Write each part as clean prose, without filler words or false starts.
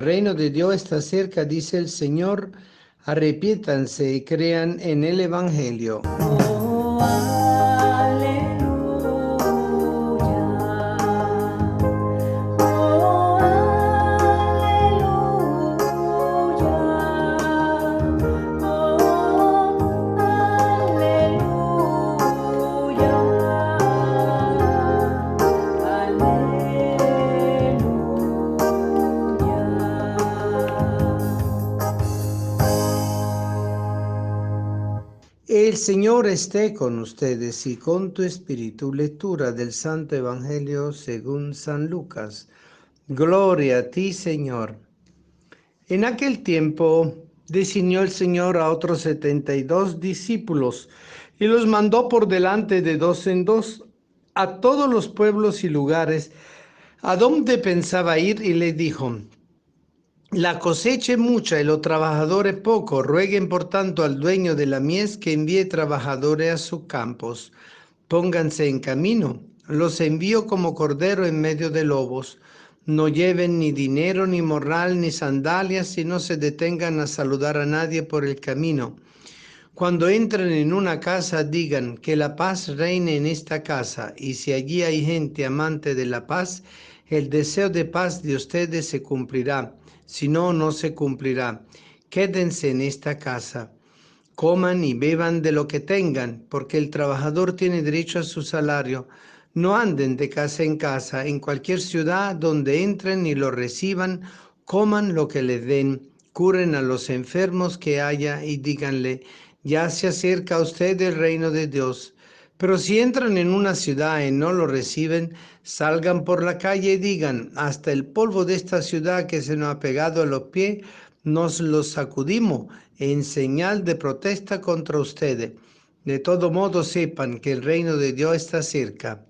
reino de Dios está cerca, dice el Señor. Arrepiéntanse y crean en el Evangelio. Oh, aleluya. Oh, aleluya. Oh, El Señor esté con ustedes y con tu espíritu. Lectura del Santo Evangelio según San Lucas. Gloria a ti, Señor. En aquel tiempo designó el Señor a otros 72 discípulos y los mandó por delante de dos en dos a todos los pueblos y lugares a donde pensaba ir, y les dijo: la cosecha es mucha y los trabajadores pocos. Rueguen por tanto al dueño de la mies que envíe trabajadores a sus campos. Pónganse en camino. Los envío como cordero en medio de lobos. No lleven ni dinero, ni morral, ni sandalias, y no se detengan a saludar a nadie por el camino. Cuando entren en una casa, digan: que la paz reine en esta casa. Y si allí hay gente amante de la paz, el deseo de paz de ustedes se cumplirá. Si no, no se cumplirá. Quédense en esta casa. Coman y beban de lo que tengan, porque el trabajador tiene derecho a su salario. No anden de casa en casa. En cualquier ciudad donde entren y lo reciban, coman lo que les den. Curen a los enfermos que haya y díganle: ya se acerca a usted el reino de Dios. Pero si entran en una ciudad y no lo reciben, salgan por la calle y digan: hasta el polvo de esta ciudad que se nos ha pegado a los pies, nos los sacudimos en señal de protesta contra ustedes. De todo modo, sepan que el reino de Dios está cerca.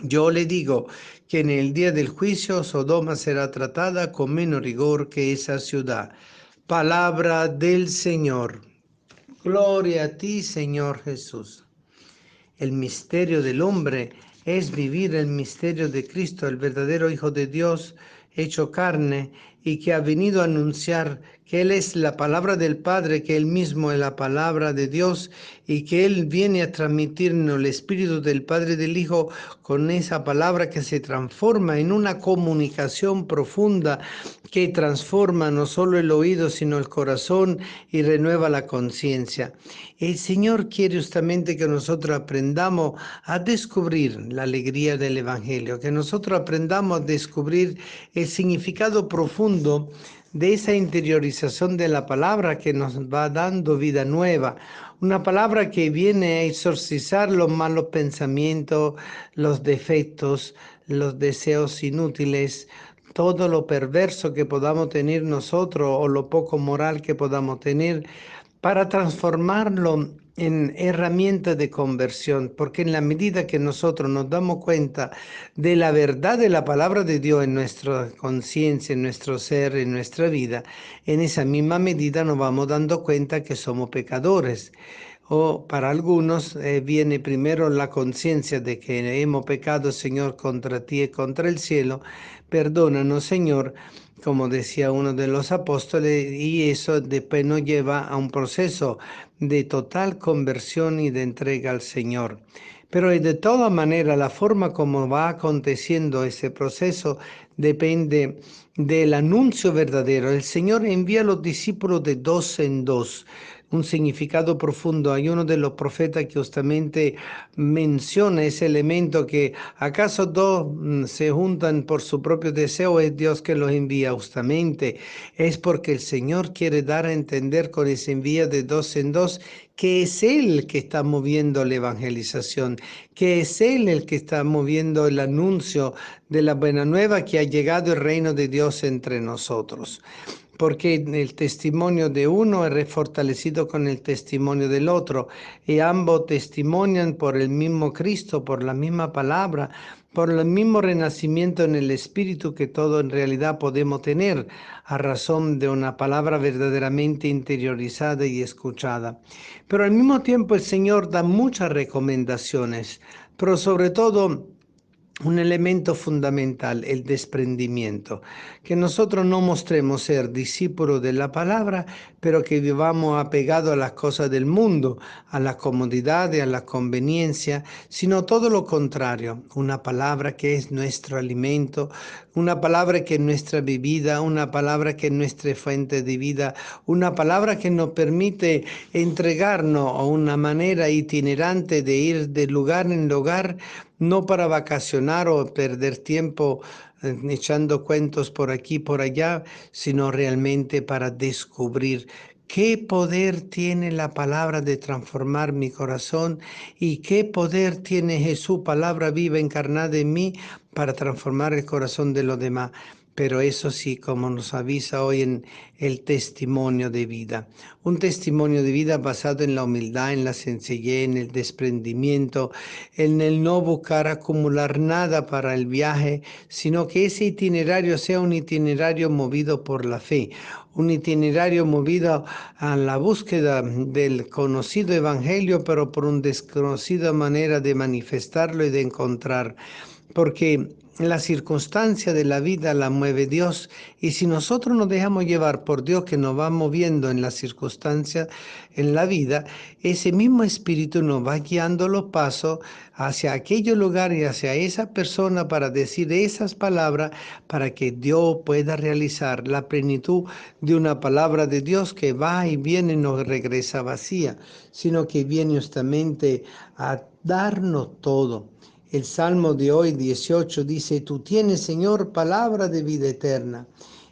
Yo le digo que en el día del juicio Sodoma será tratada con menos rigor que esa ciudad. Palabra del Señor. Gloria a ti, Señor Jesús. El misterio del hombre es vivir el misterio de Cristo, el verdadero Hijo de Dios, hecho carne, y que ha venido a anunciar que Él es la palabra del Padre, que Él mismo es la palabra de Dios, y que Él viene a transmitirnos el Espíritu del Padre y del Hijo con esa palabra que se transforma en una comunicación profunda que transforma no solo el oído, sino el corazón, y renueva la conciencia. El Señor quiere justamente que nosotros aprendamos a descubrir la alegría del Evangelio, que nosotros aprendamos a descubrir el significado profundo de esa interiorización de la palabra que nos va dando vida nueva. Una palabra que viene a exorcizar los malos pensamientos, los defectos, los deseos inútiles, todo lo perverso que podamos tener nosotros o lo poco moral que podamos tener, para transformarlo en herramienta de conversión, porque en la medida que nosotros nos damos cuenta de la verdad de la palabra de Dios en nuestra conciencia, en nuestro ser, en nuestra vida, en esa misma medida nos vamos dando cuenta que somos pecadores. O para algunos viene primero la conciencia de que hemos pecado, Señor, contra ti y contra el cielo. Perdónanos, Señor, como decía uno de los apóstoles, y eso después nos lleva a un proceso de total conversión y de entrega al Señor. Pero de todas maneras, la forma como va aconteciendo ese proceso depende del anuncio verdadero. El Señor envía a los discípulos de dos en dos. Un significado profundo. Hay uno de los profetas que justamente menciona ese elemento, que acaso dos se juntan por su propio deseo, es Dios que los envía. Justamente es porque el Señor quiere dar a entender con ese envío de dos en dos que es Él el que está moviendo la evangelización, que es Él el que está moviendo el anuncio de la buena nueva, que ha llegado el reino de Dios entre nosotros. Porque el testimonio de uno es refortalecido con el testimonio del otro, y ambos testimonian por el mismo Cristo, por la misma palabra, por el mismo renacimiento en el Espíritu que todo en realidad podemos tener a razón de una palabra verdaderamente interiorizada y escuchada. Pero al mismo tiempo el Señor da muchas recomendaciones, pero sobre todo un elemento fundamental, el desprendimiento. Que nosotros no mostremos ser discípulos de la palabra, pero que vivamos apegados a las cosas del mundo, a la comodidad y a la conveniencia, sino todo lo contrario, una palabra que es nuestro alimento, una palabra que es nuestra bebida, una palabra que es nuestra fuente de vida, una palabra que nos permite entregarnos a una manera itinerante de ir de lugar en lugar, no para vacacionar o perder tiempo echando cuentos por aquí, por allá, sino realmente para descubrir qué poder tiene la palabra de transformar mi corazón y qué poder tiene Jesús, palabra viva encarnada en mí, para transformar el corazón de los demás. Pero eso sí, como nos avisa hoy en el testimonio de vida. Un testimonio de vida basado en la humildad, en la sencillez, en el desprendimiento, en el no buscar acumular nada para el viaje, sino que ese itinerario sea un itinerario movido por la fe, un itinerario movido a la búsqueda del conocido evangelio, pero por una desconocida manera de manifestarlo y de encontrar. Porque la circunstancia de la vida la mueve Dios, y si nosotros nos dejamos llevar por Dios que nos va moviendo en las circunstancias en la vida, ese mismo espíritu nos va guiando los pasos hacia aquellos lugares y hacia esa persona para decir esas palabras, para que Dios pueda realizar la plenitud de una palabra de Dios que va y viene y no regresa vacía, sino que viene justamente a darnos todo. El Salmo de hoy 18 dice: tú tienes, Señor, palabra de vida eterna.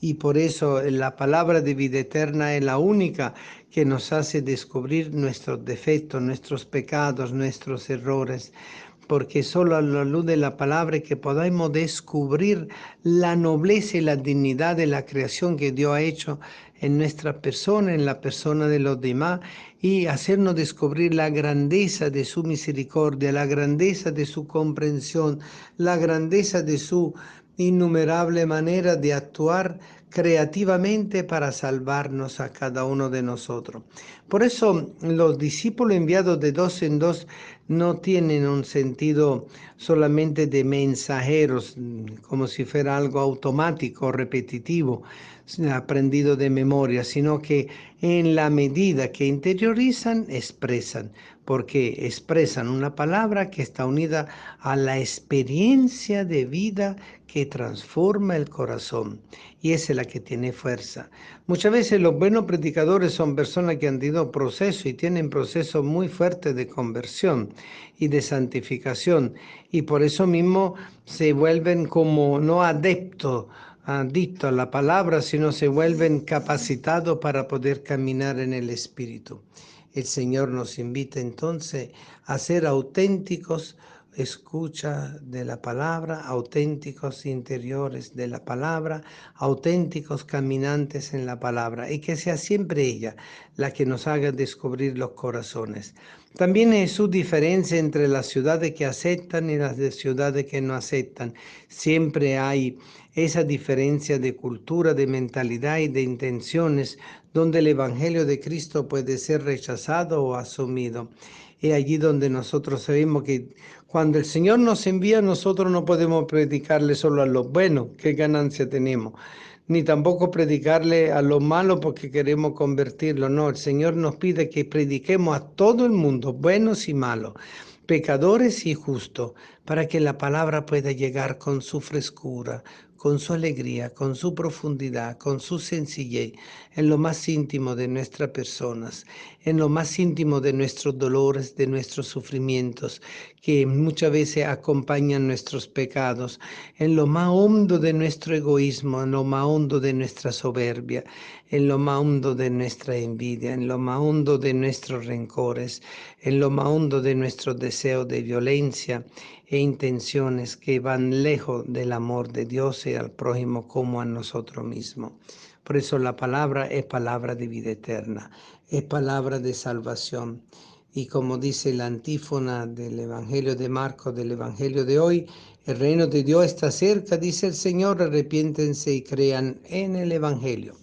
Y por eso la palabra de vida eterna es la única que nos hace descubrir nuestros defectos, nuestros pecados, nuestros errores. Porque solo a la luz de la palabra que podamos descubrir la nobleza y la dignidad de la creación que Dios ha hecho en nuestra persona, en la persona de los demás, y hacernos descubrir la grandeza de su misericordia, la grandeza de su comprensión, la grandeza de su innumerable manera de actuar creativamente para salvarnos a cada uno de nosotros. Por eso los discípulos enviados de dos en dos no tienen un sentido solamente de mensajeros, como si fuera algo automático, repetitivo, aprendido de memoria, sino que en la medida que interiorizan, expresan, porque expresan una palabra que está unida a la experiencia de vida que transforma el corazón, y esa es la que tiene fuerza. Muchas veces los buenos predicadores son personas que han tenido proceso y tienen procesos muy fuertes de conversión y de santificación, y por eso mismo se vuelven como no adictos a la palabra, sino se vuelven capacitados para poder caminar en el Espíritu. El Señor nos invita entonces a ser auténticos, escucha de la palabra, auténticos interiores de la palabra, auténticos caminantes en la palabra, y que sea siempre ella la que nos haga descubrir los corazones. También es su diferencia entre las ciudades que aceptan y las de ciudades que no aceptan. Siempre hay esa diferencia de cultura, de mentalidad y de intenciones, donde el Evangelio de Cristo puede ser rechazado o asumido. Es allí donde nosotros sabemos que cuando el Señor nos envía, nosotros no podemos predicarle solo a los buenos, qué ganancia tenemos, ni tampoco predicarle a los malos porque queremos convertirlo. No, el Señor nos pide que prediquemos a todo el mundo, buenos y malos, pecadores y justos, para que la palabra pueda llegar con su frescura, con su alegría, con su profundidad, con su sencillez, en lo más íntimo de nuestras personas, en lo más íntimo de nuestros dolores, de nuestros sufrimientos, que muchas veces acompañan nuestros pecados, en lo más hondo de nuestro egoísmo, en lo más hondo de nuestra soberbia, en lo más hondo de nuestra envidia, en lo más hondo de nuestros rencores, en lo más hondo de nuestros deseos de violencia e intenciones que van lejos del amor de Dios y al prójimo como a nosotros mismos. Por eso la palabra es palabra de vida eterna, es palabra de salvación. Y como dice la antífona del Evangelio de Marcos, del Evangelio de hoy, el reino de Dios está cerca, dice el Señor, arrepiéntense y crean en el Evangelio.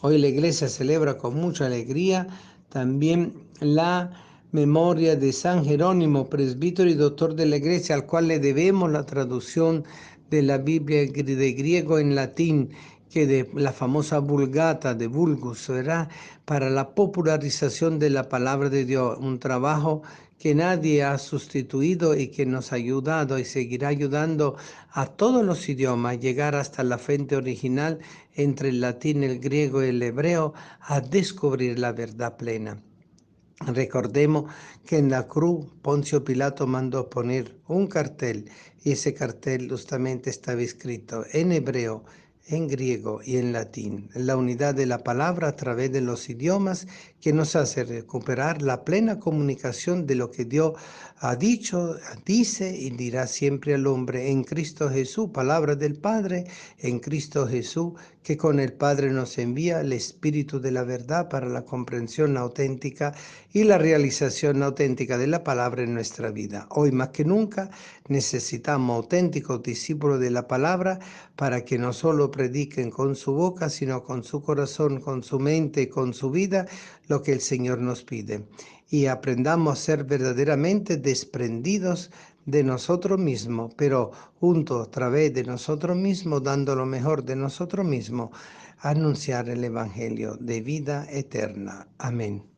Hoy la iglesia celebra con mucha alegría también la Memoria de San Jerónimo, presbítero y doctor de la Iglesia, al cual le debemos la traducción de la Biblia de griego en latín, que de la famosa Vulgata de Vulgus, ¿verdad? Para la popularización de la palabra de Dios, un trabajo que nadie ha sustituido y que nos ha ayudado y seguirá ayudando a todos los idiomas, llegar hasta la fuente original entre el latín, el griego y el hebreo, a descubrir la verdad plena. Recordemos que en la cruz Poncio Pilato mandó poner un cartel y ese cartel justamente estaba escrito en hebreo, en griego y en latín. La unidad de la palabra a través de los idiomas que nos hace recuperar la plena comunicación de lo que Dios ha dicho, dice y dirá siempre al hombre en Cristo Jesús, palabra del Padre, en Cristo Jesús, que con el Padre nos envía el Espíritu de la verdad para la comprensión auténtica y la realización auténtica de la palabra en nuestra vida. Hoy más que nunca necesitamos auténticos discípulos de la palabra para que no solo prediquen con su boca, sino con su corazón, con su mente y con su vida lo que el Señor nos pide. Y aprendamos a ser verdaderamente desprendidos de nosotros mismos, pero juntos a través de nosotros mismos, dando lo mejor de nosotros mismos, anunciar el Evangelio de vida eterna. Amén.